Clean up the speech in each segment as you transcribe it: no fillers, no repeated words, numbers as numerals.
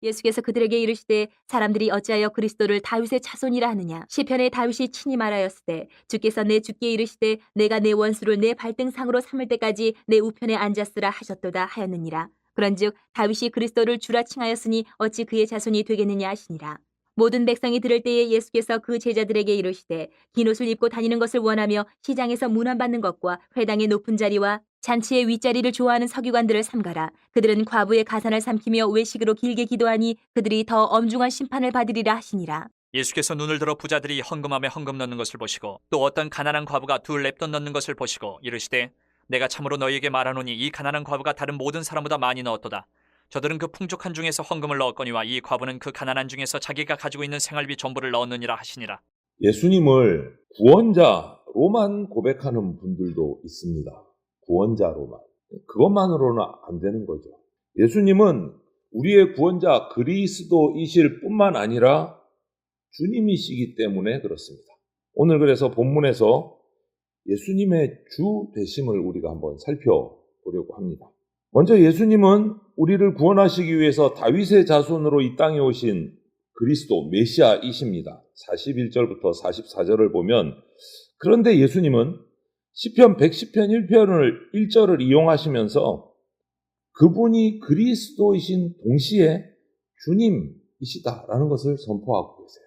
예수께서 그들에게 이르시되 사람들이 어찌하여 그리스도를 다윗의 자손이라 하느냐. 시편에 다윗이 친히 말하였으되 주께서 내 주께 이르시되 내가 내 원수를 내 발등상으로 삼을 때까지 내 우편에 앉았으라 하셨도다 하였느니라. 그런즉 다윗이 그리스도를 주라 칭하였으니 어찌 그의 자손이 되겠느냐 하시니라. 모든 백성이 들을 때에 예수께서 그 제자들에게 이르시되 긴 옷을 입고 다니는 것을 원하며 시장에서 문안받는 것과 회당의 높은 자리와 잔치의 윗자리를 좋아하는 서기관들을 삼가라. 그들은 과부의 가산을 삼키며 외식으로 길게 기도하니 그들이 더 엄중한 심판을 받으리라 하시니라. 예수께서 눈을 들어 부자들이 헌금함에 헌금 넣는 것을 보시고 또 어떤 가난한 과부가 둘 렙돈 넣는 것을 보시고 이르시되 내가 참으로 너희에게 말하노니 이 가난한 과부가 다른 모든 사람보다 많이 넣었도다. 저들은 그 풍족한 중에서 헌금을 넣었거니와 이 과부는 그 가난한 중에서 자기가 가지고 있는 생활비 전부를 넣었느니라 하시니라. 예수님을 구원자로만 고백하는 분들도 있습니다. 구원자로만. 그것만으로는 안 되는 거죠. 예수님은 우리의 구원자 그리스도이실 뿐만 아니라 주님이시기 때문에 그렇습니다. 오늘 그래서 본문에서 예수님의 주 되심을 우리가 한번 살펴보려고 합니다. 먼저 예수님은 우리를 구원하시기 위해서 다윗의 자손으로 이 땅에 오신 그리스도 메시아이십니다. 41절부터 44절을 보면 그런데 예수님은 시편 110편 1절을 이용하시면서 그분이 그리스도이신 동시에 주님이시다라는 것을 선포하고 계세요.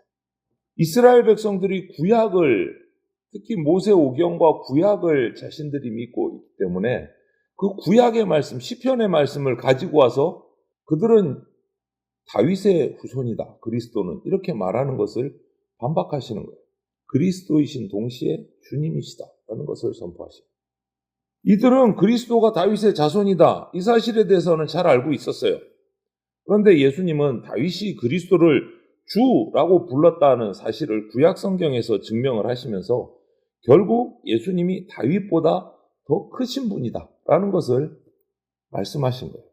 이스라엘 백성들이 구약을 특히 모세오경과 구약을 자신들이 믿고 있기 때문에 그 구약의 말씀, 시편의 말씀을 가지고 와서 그들은 다윗의 후손이다. 그리스도는 이렇게 말하는 것을 반박하시는 거예요. 그리스도이신 동시에 주님이시다라는 것을 선포하시고 이들은 그리스도가 다윗의 자손이다. 이 사실에 대해서는 잘 알고 있었어요. 그런데 예수님은 다윗이 그리스도를 주라고 불렀다는 사실을 구약 성경에서 증명을 하시면서 결국 예수님이 다윗보다 더 크신 분이다라는 것을 말씀하신 거예요.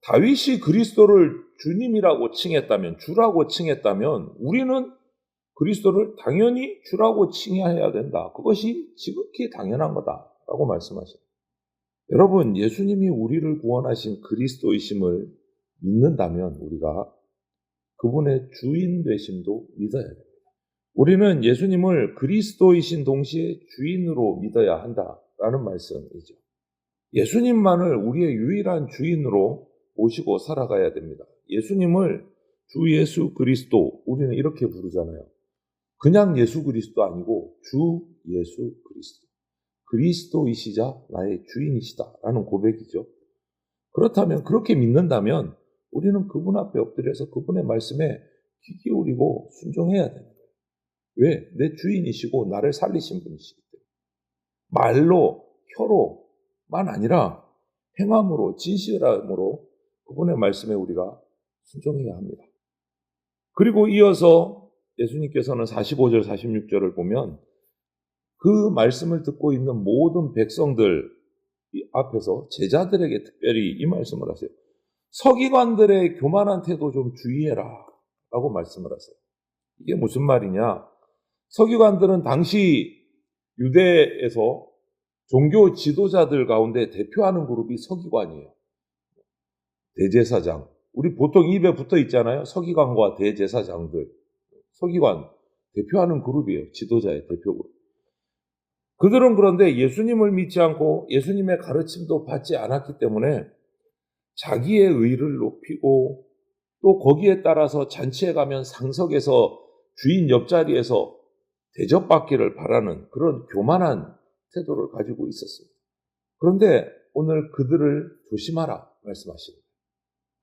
다윗이 그리스도를 주님이라고 칭했다면, 주라고 칭했다면 우리는 그리스도를 당연히 주라고 칭해야 된다. 그것이 지극히 당연한 거다라고 말씀하십니다. 여러분, 예수님이 우리를 구원하신 그리스도이심을 믿는다면 우리가 그분의 주인 되심도 믿어야 됩니다. 우리는 예수님을 그리스도이신 동시에 주인으로 믿어야 한다라는 말씀이죠. 예수님만을 우리의 유일한 주인으로 모시고 살아가야 됩니다. 예수님을 주 예수 그리스도, 우리는 이렇게 부르잖아요. 그냥 예수 그리스도 아니고 주 예수 그리스도. 그리스도이시자 나의 주인이시다라는 고백이죠. 그렇다면, 그렇게 믿는다면 우리는 그분 앞에 엎드려서 그분의 말씀에 귀 기울이고 순종해야 됩니다. 왜? 내 주인이시고 나를 살리신 분이시기 때문에. 말로, 혀로만 아니라 행함으로, 진실함으로 그분의 말씀에 우리가 순종해야 합니다. 그리고 이어서 예수님께서는 45절, 46절을 보면 그 말씀을 듣고 있는 모든 백성들 앞에서 제자들에게 특별히 이 말씀을 하세요. 서기관들의 교만한 태도 좀 주의해라 라고 말씀을 하세요. 이게 무슨 말이냐? 서기관들은 당시 유대에서 종교 지도자들 가운데 대표하는 그룹이 서기관이에요. 대제사장. 우리 보통 입에 붙어 있잖아요. 서기관과 대제사장들. 서기관 대표하는 그룹이에요. 지도자의 대표 그룹. 그들은 그런데 예수님을 믿지 않고 예수님의 가르침도 받지 않았기 때문에 자기의 의를 높이고 또 거기에 따라서 잔치에 가면 상석에서 주인 옆자리에서 대접받기를 바라는 그런 교만한 태도를 가지고 있었습니다. 그런데 오늘 그들을 조심하라 말씀하십니다.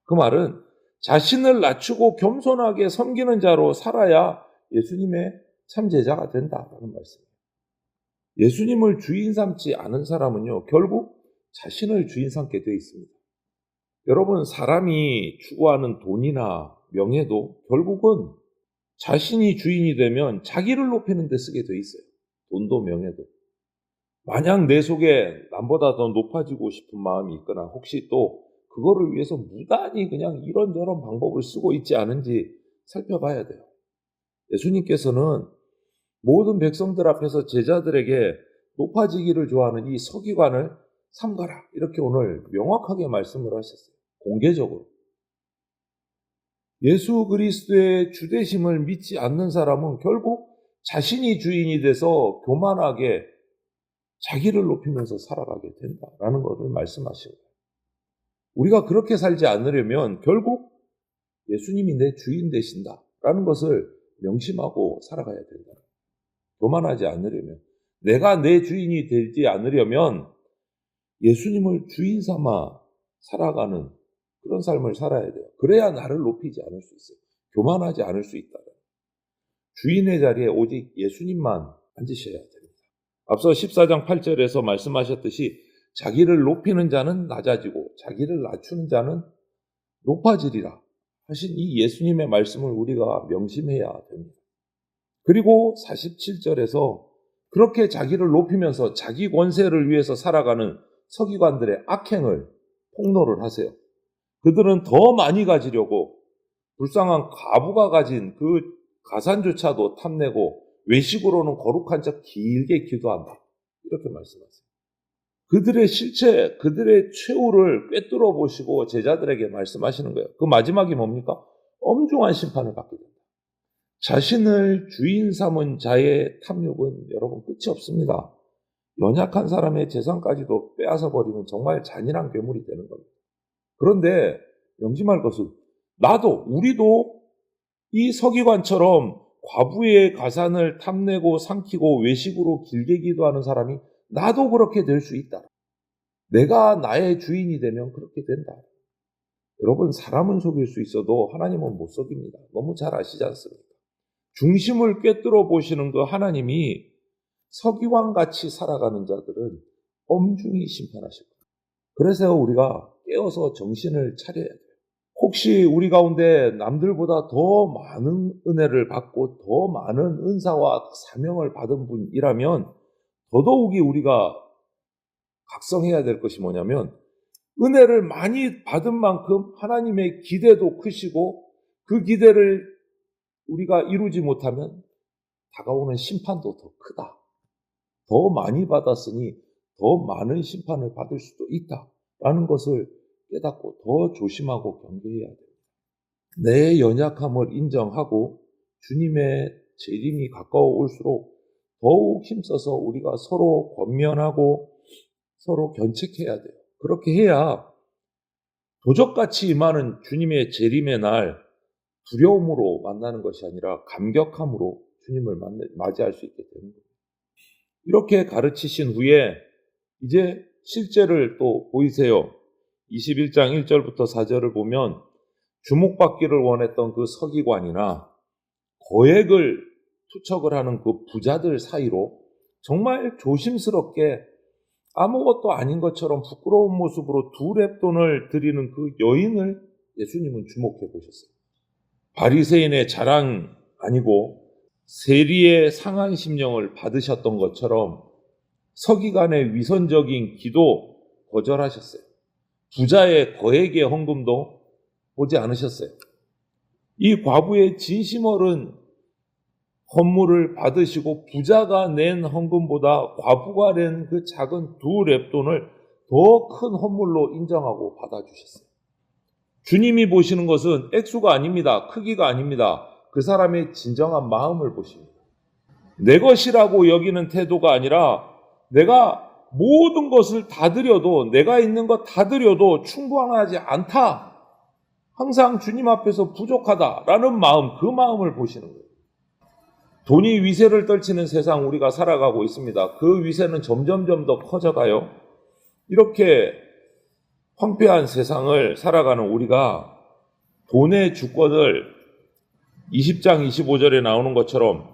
그 말은 자신을 낮추고 겸손하게 섬기는 자로 살아야 예수님의 참 제자가 된다라는 말씀이에요. 예수님을 주인 삼지 않은 사람은요, 결국 자신을 주인 삼게 되어 있습니다. 여러분, 사람이 추구하는 돈이나 명예도 결국은 자신이 주인이 되면 자기를 높이는 데 쓰게 돼 있어요. 돈도 명예도. 만약 내 속에 남보다 더 높아지고 싶은 마음이 있거나 혹시 또 그거를 위해서 무단히 그냥 이런저런 방법을 쓰고 있지 않은지 살펴봐야 돼요. 예수님께서는 모든 백성들 앞에서 제자들에게 높아지기를 좋아하는 이 서기관을 삼가라 이렇게 오늘 명확하게 말씀을 하셨어요. 공개적으로. 예수 그리스도의 주되심을 믿지 않는 사람은 결국 자신이 주인이 돼서 교만하게 자기를 높이면서 살아가게 된다라는 것을 말씀하시는 거예요. 우리가 그렇게 살지 않으려면 결국 예수님이 내 주인 되신다라는 것을 명심하고 살아가야 된다. 교만하지 않으려면, 내가 내 주인이 되지 않으려면 예수님을 주인 삼아 살아가는 그런 삶을 살아야 돼요. 그래야 나를 높이지 않을 수 있어요. 교만하지 않을 수 있다. 주인의 자리에 오직 예수님만 앉으셔야 됩니다. 앞서 14장 8절에서 말씀하셨듯이 자기를 높이는 자는 낮아지고 자기를 낮추는 자는 높아지리라 하신 이 예수님의 말씀을 우리가 명심해야 됩니다. 그리고 47절에서 그렇게 자기를 높이면서 자기 권세를 위해서 살아가는 서기관들의 악행을 폭로를 하세요. 그들은 더 많이 가지려고 불쌍한 과부가 가진 그 가산조차도 탐내고 외식으로는 거룩한 척 길게 기도한다. 이렇게 말씀하세요. 그들의 실체, 그들의 최후를 꿰뚫어 보시고 제자들에게 말씀하시는 거예요. 그 마지막이 뭡니까? 엄중한 심판을 받게 된다. 자신을 주인 삼은 자의 탐욕은 여러분 끝이 없습니다. 연약한 사람의 재산까지도 빼앗아 버리는 정말 잔인한 괴물이 되는 겁니다. 그런데 명심할 것은 우리도 이 서기관처럼 과부의 가산을 탐내고 삼키고 외식으로 길게 기도하는 사람이 나도 그렇게 될 수 있다. 내가 나의 주인이 되면 그렇게 된다. 여러분, 사람은 속일 수 있어도 하나님은 못 속입니다. 너무 잘 아시지 않습니까? 중심을 꿰뚫어 보시는 그 하나님이 서기관같이 살아가는 자들은 엄중히 심판하실 겁니다. 그래서 우리가 깨어서 정신을 차려야 돼요. 혹시 우리 가운데 남들보다 더 많은 은혜를 받고 더 많은 은사와 사명을 받은 분이라면 더더욱이 우리가 각성해야 될 것이 뭐냐면 은혜를 많이 받은 만큼 하나님의 기대도 크시고 그 기대를 우리가 이루지 못하면 다가오는 심판도 더 크다. 더 많이 받았으니 더 많은 심판을 받을 수도 있다라는 것을 깨닫고 더 조심하고 경계해야 됩니다. 내 연약함을 인정하고 주님의 재림이 가까워 올수록 더욱 힘써서 우리가 서로 권면하고 서로 견책해야 돼요. 그렇게 해야 도적같이 임하는 주님의 재림의 날 두려움으로 만나는 것이 아니라 감격함으로 주님을 맞이할 수 있게 되는 거예요. 이렇게 가르치신 후에 이제 실제를 또 보이세요. 21장 1절부터 4절을 보면 주목받기를 원했던 그 서기관이나 거액을 투척을 하는 그 부자들 사이로 정말 조심스럽게 아무것도 아닌 것처럼 부끄러운 모습으로 두 렙돈을 드리는 그 여인을 예수님은 주목해 보셨어요. 바리새인의 자랑 아니고 세리의 상한 심령을 받으셨던 것처럼 서기관의 위선적인 기도 거절하셨어요. 부자의 거액의 헌금도 보지 않으셨어요. 이 과부의 진심 어른 헌물을 받으시고 부자가 낸 헌금보다 과부가 낸 그 작은 두 렙돈을 더 큰 헌물로 인정하고 받아주셨어요. 주님이 보시는 것은 액수가 아닙니다. 크기가 아닙니다. 그 사람의 진정한 마음을 보십니다. 내 것이라고 여기는 태도가 아니라 내가 모든 것을 다 드려도 내가 있는 것 다 드려도 충분하지 않다. 항상 주님 앞에서 부족하다라는 마음, 그 마음을 보시는 거예요. 돈이 위세를 떨치는 세상 우리가 살아가고 있습니다. 그 위세는 점점점 더 커져가요. 이렇게 황폐한 세상을 살아가는 우리가 돈의 주권을 20장 25절에 나오는 것처럼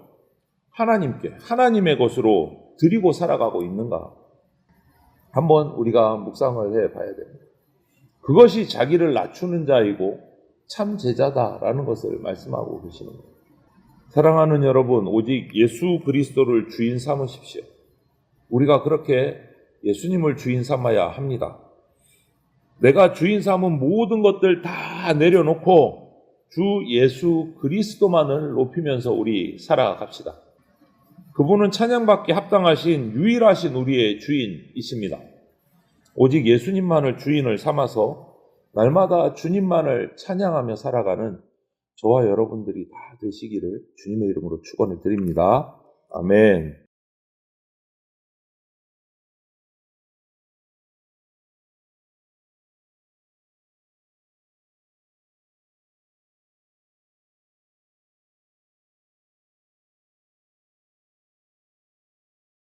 하나님께, 하나님의 것으로 드리고 살아가고 있는가? 한번 우리가 묵상을 해봐야 됩니다. 그것이 자기를 낮추는 자이고 참 제자다라는 것을 말씀하고 계시는 거예요. 사랑하는 여러분, 오직 예수 그리스도를 주인 삼으십시오. 우리가 그렇게 예수님을 주인 삼아야 합니다. 내가 주인 삼은 모든 것들 다 내려놓고 주 예수 그리스도만을 높이면서 우리 살아갑시다. 그분은 찬양받기 합당하신 유일하신 우리의 주인이십니다. 오직 예수님만을 주인을 삼아서 날마다 주님만을 찬양하며 살아가는 저와 여러분들이 다 되시기를 주님의 이름으로 축원을 드립니다. 아멘.